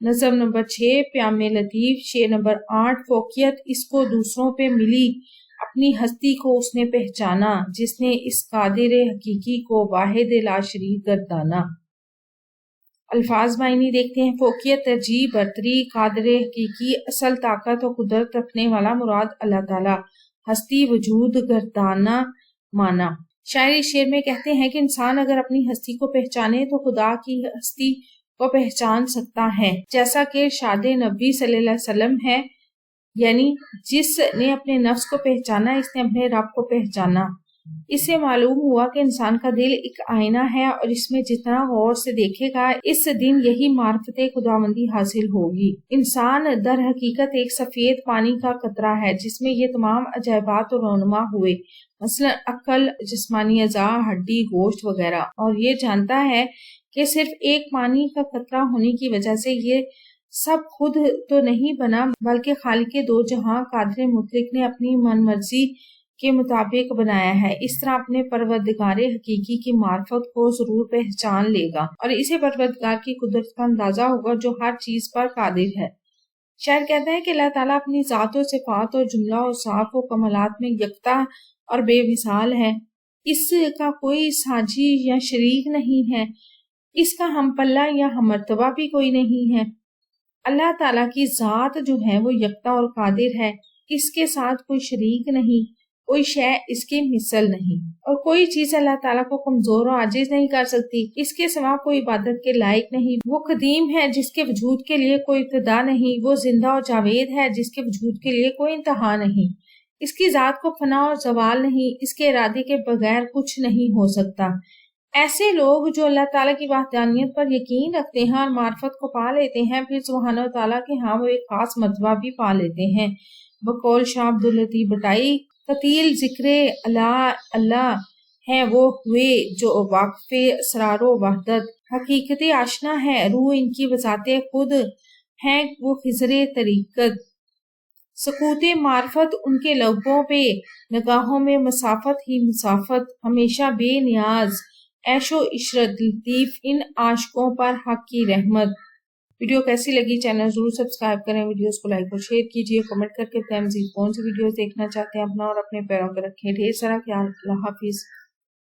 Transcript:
نظم نمبر 6 پیام لطیف، شعر نمبر 8 فوقیت اس کو دوسروں پہ ملی، اپنی ہستی کو اس نے پہچانا، جس نے اس قادر حقیقی کو واحد لا شریک گردانا۔ الفاظ معنی دیکھتے ہیں۔ فوقیت، ترجیح، برتری، قادر حقیقی، اصل طاقت و قدرت رکھنے والا مراد اللہ تعالیٰ، ہستی، وجود، گردانا مانا۔ شاعر اس شعر میں کہتے ہیں کہ انسان اگر اپنی ہستی کو پہچانے تو خدا کی ہستی کو پہچان سکتا ہے، جیسا کہ ارشاد نبی صلی اللہ علیہ وسلم ہے، یعنی جس نے اپنے نفس کو پہچانا اس نے اپنے رب کو پہچانا۔ اس سے معلوم ہوا کہ انسان کا دل ایک آئینہ ہے اور اس میں جتنا غور سے دیکھے گا اس دن یہی معرفت خداوندی حاصل ہوگی۔ انسان در حقیقت ایک سفید پانی کا قطرہ ہے جس میں یہ تمام عجائبات رونما ہوئے، مثلا عقل، جسمانی اعضاء، ہڈی، گوشت وغیرہ، اور یہ جانتا ہے کہ صرف ایک پانی کا قطرہ ہونے کی وجہ سے یہ سب خود تو نہیں بنا بلکہ خالق دو جہاں قادر مطلق نے اپنی من مرضی کے مطابق بنایا ہے۔ اس طرح اپنے پروردگار حقیقی کی معرفت کو ضرور پہچان لے گا اور اسے پروردگار کی قدرت کا اندازہ ہوگا جو ہر چیز پر قادر ہے۔ شاعر کہتا ہے کہ اللہ تعالیٰ اپنی ذات و صفات اور جملہ و صاف و کمالات میں یکتا اور بے مثال ہے، اس کا کوئی ساجی یا شریک نہیں ہے، اس کا ہم پلہ یا ہم مرتبہ بھی کوئی نہیں ہے۔ اللہ تعالیٰ کی ذات جو ہے وہ یکتا اور قادر ہے، اس کے ساتھ کوئی شریک نہیں، کوئی شے اس کی مثل نہیں، اور کوئی چیز اللہ تعالیٰ کو کمزور و عاجز نہیں کر سکتی۔ اس کے سوا کوئی عبادت کے لائق نہیں۔ وہ قدیم ہے جس کے وجود کے لیے کوئی ابتدا نہیں، وہ زندہ و جاوید ہے جس کے وجود کے لیے کوئی انتہا نہیں۔ اس کی ذات کو فنا اور زوال نہیں، اس کے ارادے کے بغیر کچھ نہیں ہو سکتا۔ ایسے لوگ جو اللہ تعالیٰ کی وحدانیت پر یقین رکھتے ہیں اور معرفت کو پا لیتے ہیں، پھر سبحانہ و تعالیٰ کے ہاں وہ ایک خاص مرتبہ بھی پا لیتے ہیں۔ بقول شاہ عبداللطیف بٹائی، قتیل ذکر اللہ ہیں وہ ہوئے جو واقف اسرار و وحدت، حقیقت آشنا ہے روح ان کی بذات خود، ہیں وہ خضر طریقت، سکوت معرفت ان کے لبوں پہ، نگاہوں میں مسافت ہی مسافت، ہمیشہ بے نیاز، عیش و عشرت، لطیف ان عاشقوں پر حق کی رحمت۔ ویڈیو کیسی لگی؟ چینل ضرور سبسکرائب کریں، ویڈیوز کو لائک اور شیئر کیجیے، کمنٹ کر کے بتائیں مزید کون سی ویڈیوز دیکھنا چاہتے ہیں۔ اپنا اور اپنے پیروں پر رکھیں ڈھیر سارا خیال۔ اللہ حافظ۔